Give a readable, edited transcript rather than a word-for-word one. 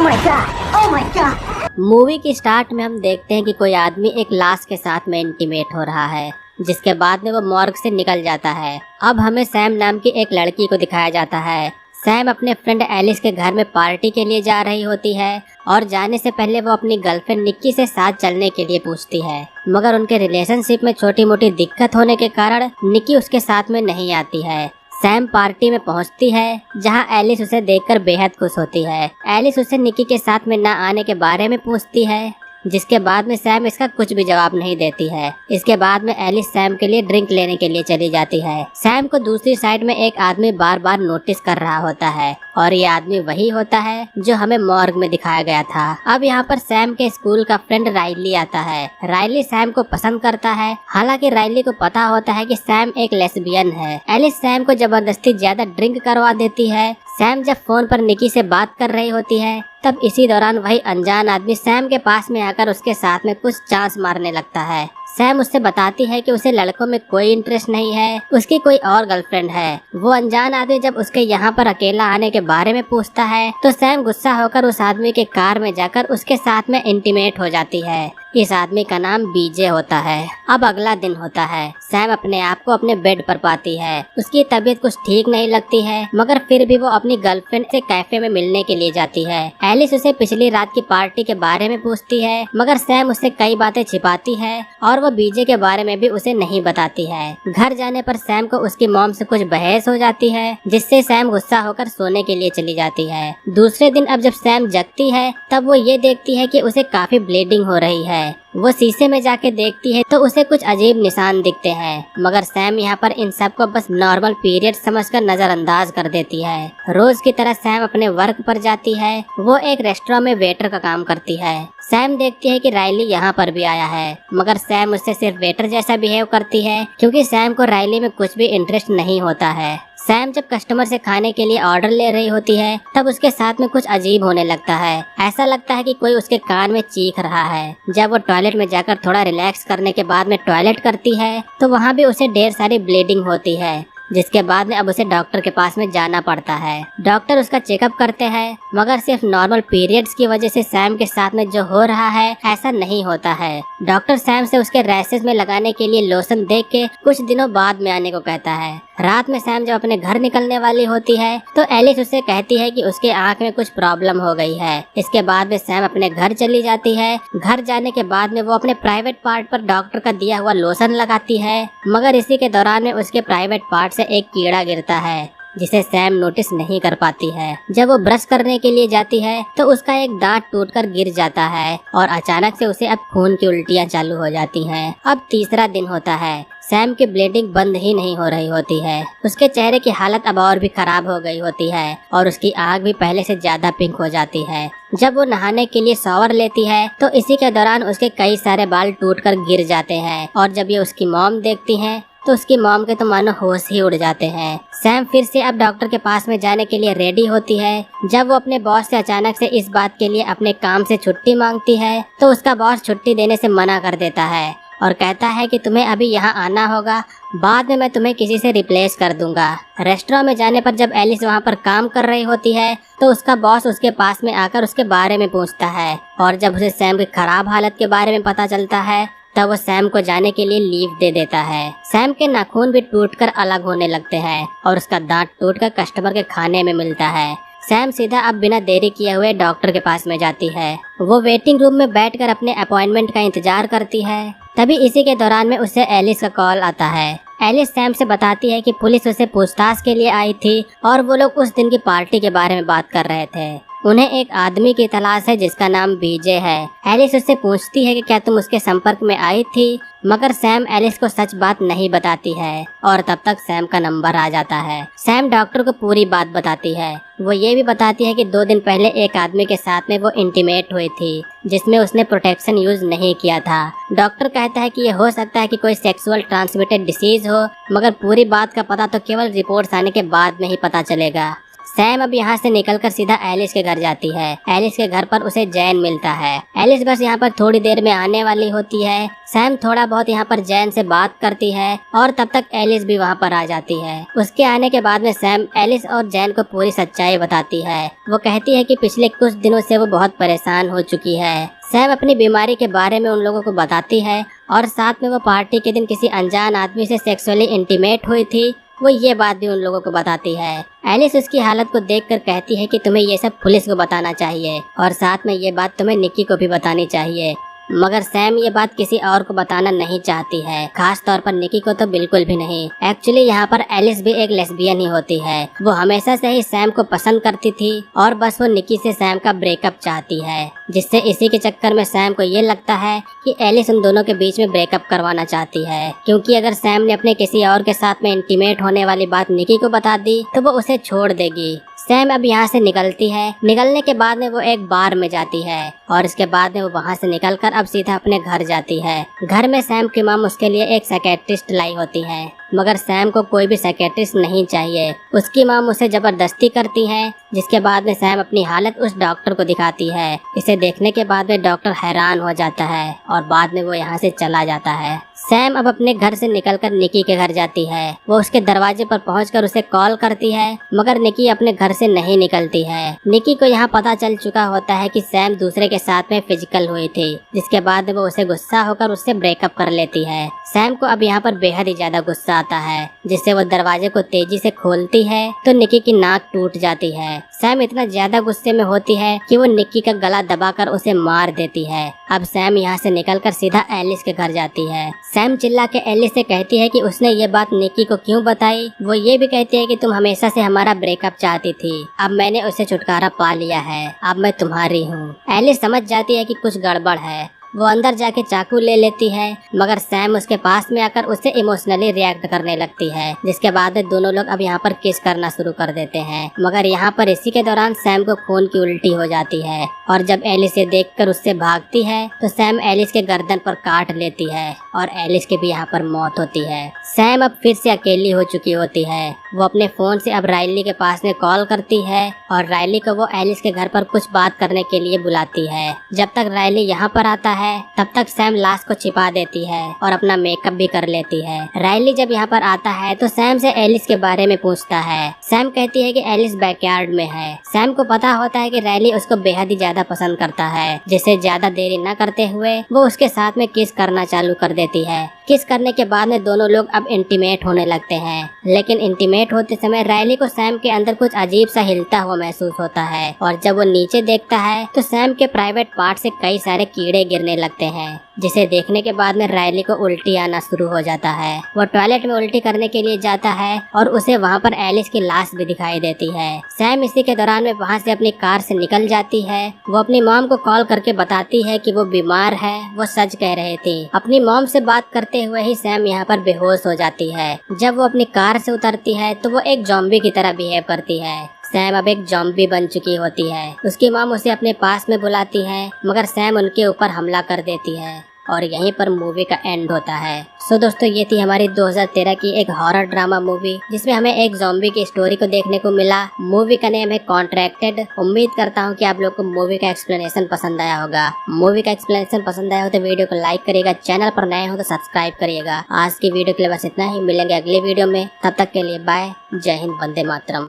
my god! Oh my god! Movie की start में हम देखते हैं कि कोई आदमी एक लाश के साथ में इंटीमेट हो रहा है, जिसके बाद में वो मॉर्ग से निकल जाता है। अब हमें सैम नाम की एक लड़की को दिखाया जाता है। सैम अपने फ्रेंड एलिस के घर में पार्टी के लिए जा रही होती है और जाने से पहले वो अपनी गर्लफ्रेंड निक्की से साथ चलने के लिए पूछती है, मगर उनके रिलेशनशिप में छोटी मोटी दिक्कत होने के कारण निक्की उसके साथ में नहीं आती है। सैम पार्टी में पहुंचती है, जहां एलिस उसे देखकर बेहद खुश होती है। एलिस उसे निक्की के साथ में न आने के बारे में पूछती है, जिसके बाद में सैम इसका कुछ भी जवाब नहीं देती है। इसके बाद में एलिस सैम के लिए ड्रिंक लेने के लिए चली जाती है। सैम को दूसरी साइड में एक आदमी बार बार नोटिस कर रहा होता है और ये आदमी वही होता है जो हमें मॉर्ग में दिखाया गया था। अब यहाँ पर सैम के स्कूल का फ्रेंड राइली आता है। राइली सैम को पसंद करता है, हालांकि राइली को पता होता है कि सैम एक लेस्बियन है। एलिस सैम को जबरदस्ती ज्यादा ड्रिंक करवा देती है। सैम जब फोन पर निक्की से बात कर रही होती है, तब इसी दौरान वही अनजान आदमी सैम के पास में आकर उसके साथ में कुछ चांस मारने लगता है। सैम उससे बताती है कि उसे लड़कों में कोई इंटरेस्ट नहीं है, उसकी कोई और गर्लफ्रेंड है। वो अनजान आदमी जब उसके यहाँ पर अकेला आने के बारे में पूछता है, तो सैम गुस्सा होकर उस आदमी के कार में जाकर उसके साथ में इंटीमेट हो जाती है। इस आदमी का नाम बीजे होता है। अब अगला दिन होता है। सैम अपने आप को अपने बेड पर पाती है। उसकी तबीयत कुछ ठीक नहीं लगती है, मगर फिर भी वो अपनी गर्लफ्रेंड से कैफे में मिलने के लिए जाती है। एलिस उसे पिछली रात की पार्टी के बारे में पूछती है, मगर सैम उससे कई बातें छिपाती है और वो बीजे के बारे में भी उसे नहीं बताती है। घर जाने पर सैम को उसकी मॉम से कुछ बहस हो जाती है, जिससे सैम गुस्सा होकर सोने के लिए चली जाती है। दूसरे दिन अब जब सैम जगती है, तब वो ये देखती है कि उसे काफी ब्लीडिंग हो रही है। वो शीशे में जाके देखती है तो उसे कुछ अजीब निशान दिखते हैं, मगर सैम यहाँ पर इन सब को बस नॉर्मल पीरियड समझकर नजरअंदाज कर देती है। रोज की तरह सैम अपने वर्क पर जाती है। वो एक रेस्टोरेंट में वेटर का काम करती है। सैम देखती है कि राइली यहाँ पर भी आया है, मगर सैम उससे सिर्फ वेटर जैसा बिहेव करती है, क्योंकि सैम को राइली में कुछ भी इंटरेस्ट नहीं होता है। सैम जब कस्टमर से खाने के लिए ऑर्डर ले रही होती है, तब उसके साथ में कुछ अजीब होने लगता है। ऐसा लगता है कि कोई उसके कान में चीख रहा है। जब वो टॉयलेट में जाकर थोड़ा रिलैक्स करने के बाद में टॉयलेट करती है, तो वहाँ भी उसे ढेर सारी ब्लीडिंग होती है, जिसके बाद में अब उसे डॉक्टर के पास में जाना पड़ता है। डॉक्टर उसका चेकअप करते हैं, मगर सिर्फ नॉर्मल पीरियड्स की वजह से सैम के साथ में जो हो रहा है ऐसा नहीं होता है। डॉक्टर सैम से उसके रैशेस में लगाने के लिए लोशन देख के कुछ दिनों बाद में आने को कहता है। रात में सैम जब अपने घर निकलने वाली होती है, तो एलिस उससे कहती है कि उसके आँख में कुछ प्रॉब्लम हो गई है। इसके बाद में सैम अपने घर चली जाती है। घर जाने के बाद में वो अपने प्राइवेट पार्ट पर डॉक्टर का दिया हुआ लोशन लगाती है, मगर इसी के दौरान में उसके प्राइवेट पार्ट से एक कीड़ा गिरता है, जिसे सैम नोटिस नहीं कर पाती है। जब वो ब्रश करने के लिए जाती है, तो उसका एक दांत टूटकर गिर जाता है और अचानक से उसे अब खून की उल्टियां चालू हो जाती हैं। अब तीसरा दिन होता है। सैम की ब्लीडिंग बंद ही नहीं हो रही होती है। उसके चेहरे की हालत अब और भी खराब हो गई होती है और उसकी आँख भी पहले से ज्यादा पिंक हो जाती है। जब वो नहाने के लिए शॉवर लेती है, तो इसी के दौरान उसके कई सारे बाल टूटकर गिर जाते हैं और जब ये उसकी मॉम देखती हैं, तो उसकी मॉम के तो मानो होश ही उड़ जाते हैं। सैम फिर से अब डॉक्टर के पास में जाने के लिए रेडी होती है। जब वो अपने बॉस से अचानक से इस बात के लिए अपने काम से छुट्टी मांगती है, तो उसका बॉस छुट्टी देने से मना कर देता है और कहता है कि तुम्हें अभी यहाँ आना होगा, बाद में मैं तुम्हें किसी से रिप्लेस कर दूंगा। रेस्टोरेंट में जाने पर जब एलिस वहाँ पर काम कर रही होती है, तो उसका बॉस उसके पास में आकर उसके बारे में पूछता है और जब उसे सैम की खराब हालत के बारे में पता चलता है, तब वो सैम को जाने के लिए लीव दे देता है। सैम के नाखून भी टूटकर अलग होने लगते हैं और उसका दांत टूटकर कस्टमर के खाने में मिलता है। सैम सीधा अब बिना देरी किए हुए डॉक्टर के पास में जाती है। वो वेटिंग रूम में बैठकर अपने अपॉइंटमेंट का इंतजार करती है। तभी इसी के दौरान में उसे एलिस का कॉल आता है। एलिस सैम से बताती है कि पुलिस उसे पूछताछ के लिए आई थी और वो लोग उस दिन की पार्टी के बारे में बात कर रहे थे। उन्हें एक आदमी की तलाश है जिसका नाम बीजे है। एलिस उससे पूछती है कि क्या तुम उसके संपर्क में आई थी, मगर सैम एलिस को सच बात नहीं बताती है और तब तक सैम का नंबर आ जाता है। सैम डॉक्टर को पूरी बात बताती है। वो ये भी बताती है कि 2 दिन पहले एक आदमी के साथ में वो इंटीमेट हुई थी, जिसमें उसने प्रोटेक्शन यूज नहीं किया था। डॉक्टर कहता है कि ये हो सकता है कि कोई सेक्सुअल ट्रांसमिटेड डिसीज हो, मगर पूरी बात का पता तो केवल रिपोर्ट्स आने के बाद में ही पता चलेगा। सैम अब यहाँ से निकलकर सीधा एलिस के घर जाती है। एलिस के घर पर उसे जैन मिलता है। एलिस बस यहाँ पर थोड़ी देर में आने वाली होती है। सैम थोड़ा बहुत यहाँ पर जैन से बात करती है और तब तक एलिस भी वहाँ पर आ जाती है। उसके आने के बाद में सैम एलिस और जैन को पूरी सच्चाई बताती है। वो कहती है कि पिछले कुछ दिनों से वो बहुत परेशान हो चुकी है। सैम अपनी बीमारी के बारे में उन लोगों को बताती है और साथ में वो पार्टी के दिन किसी अनजान आदमी से सेक्सुअली इंटीमेट हुई थी, वो ये बात भी उन लोगों को बताती है। एलिस उसकी हालत को देखकर कहती है कि तुम्हें ये सब पुलिस को बताना चाहिए और साथ में ये बात तुम्हें निक्की को भी बतानी चाहिए। मगर सैम ये बात किसी और को बताना नहीं चाहती है, खास तौर पर निक्की को तो बिल्कुल भी नहीं। एक्चुअली यहाँ पर एलिस भी एक लेस्बियन ही होती है। वो हमेशा से ही सैम को पसंद करती थी और बस वो निक्की से सैम का ब्रेकअप चाहती है, जिससे इसी के चक्कर में सैम को ये लगता है कि एलिस उन दोनों के बीच में ब्रेकअप करवाना चाहती है, क्योंकि अगर सैम ने अपने किसी और के साथ में इंटीमेट होने वाली बात निक्की को बता दी तो वो उसे छोड़ देगी। सैम अब यहाँ से निकलती है। निकलने के बाद में वो एक बार में जाती है और इसके बाद में वो वहाँ से निकलकर अब सीधा अपने घर जाती है। घर में सैम की माम उसके लिए एक साइकियाट्रिस्ट लाई होती है, मगर सैम को कोई भी साइकियाट्रिस्ट नहीं चाहिए। उसकी माम उसे जबरदस्ती करती है, जिसके बाद में सैम अपनी हालत उस डॉक्टर को दिखाती है। इसे देखने के बाद में डॉक्टर हैरान हो जाता है और बाद में वो यहाँ से चला जाता है। सैम अब अपने घर से निकलकर निक्की के घर जाती है। वो उसके दरवाजे पर पहुंचकर उसे कॉल करती है, मगर निक्की अपने घर से नहीं निकलती है। निक्की को यहाँ पता चल चुका होता है कि सैम दूसरे के साथ में फिजिकल हुई थी, जिसके बाद वो उसे गुस्सा होकर उससे ब्रेकअप कर लेती है। सैम को अब यहाँ पर बेहद ही ज्यादा गुस्सा आता है, जिससे वो दरवाजे को तेजी से खोलती है तो निक्की की नाक टूट जाती है। सैम इतना ज्यादा गुस्से में होती है कि वो निक्की का गला दबाकर उसे मार देती है। अब सैम यहाँ से निकलकर सीधा एलिस के घर जाती है। सैम चिल्ला के एलिस से कहती है कि उसने ये बात निक्की को क्यों बताई। वो ये भी कहती है कि तुम हमेशा से हमारा ब्रेकअप चाहती थी, अब मैंने उसे छुटकारा पा लिया है, अब मैं तुम्हारी हूँ। एलिस समझ जाती है कि कुछ गड़बड़ है। वो अंदर जाके चाकू ले लेती है, मगर सैम उसके पास में आकर उससे इमोशनली रिएक्ट करने लगती है, जिसके बाद दोनों लोग अब यहाँ पर किस करना शुरू कर देते हैं। मगर यहाँ पर इसी के दौरान सैम को खून की उल्टी हो जाती है और जब एलिस ये देखकर उससे भागती है तो सैम एलिस के गर्दन पर काट लेती है और एलिस की भी यहाँ पर मौत होती है। सैम अब फिर से अकेली हो चुकी होती है। वो अपने फोन से अब राइली के पास में कॉल करती है और राइली को वो एलिस के घर पर कुछ बात करने के लिए बुलाती है। जब तक राइली यहाँ पर आता है तब तक सैम लाश को छिपा देती है और अपना मेकअप भी कर लेती है। राइली जब यहाँ पर आता है तो सैम से एलिस के बारे में पूछता है। सैम कहती है कि एलिस बैकयार्ड में है। सैम को पता होता है कि राइली उसको बेहद ही ज्यादा पसंद करता है, जिसे ज्यादा देरी न करते हुए वो उसके साथ में किस करना चालू कर देती है। किस करने के बाद में दोनों लोग अब इंटीमेट होने लगते हैं, लेकिन इंटीमेट होते समय राइली को सैम के अंदर कुछ अजीब सा हिलता हुआ महसूस होता है और जब वो नीचे देखता है तो सैम के प्राइवेट पार्ट से कई सारे कीड़े गिरने लगते हैं, जिसे देखने के बाद में राइली को उल्टी आना शुरू हो जाता है। वो टॉयलेट में उल्टी करने के लिए जाता है और उसे वहाँ पर एलिस की लाश भी दिखाई देती है। सैम इसी के दौरान में वहाँ से अपनी कार से निकल जाती है। वो अपनी मॉम को कॉल करके बताती है कि वो बीमार है, वो सच कह रहे थे। अपनी मॉम से बात करते हुए ही सैम यहाँ पर बेहोश हो जाती है। जब वो अपनी कार से उतरती है तो वो एक ज़ॉम्बी की तरह बिहेव करती है। सैम अब एक ज़ॉम्बी बन चुकी होती है। उसकी मॉम उसे अपने पास में बुलाती है, मगर सैम उनके ऊपर हमला कर देती है और यहीं पर मूवी का एंड होता है। सो दोस्तों, ये थी हमारी 2013 की एक हॉरर ड्रामा मूवी, जिसमें हमें एक ज़ॉम्बी की स्टोरी को देखने को मिला। मूवी का नेम है कॉन्ट्रैक्टेड। उम्मीद करता हूँ कि आप लोग को मूवी का एक्सप्लेनेशन पसंद आया होगा। मूवी का एक्सप्लेनेशन पसंद आया हो तो वीडियो को लाइक करिएगा, चैनल पर नए हो तो सब्सक्राइब करिएगा। आज की वीडियो के लिए बस इतना ही, मिलेंगे अगले वीडियो में। तब तक के लिए बाय, जय हिंद, वंदे मातरम।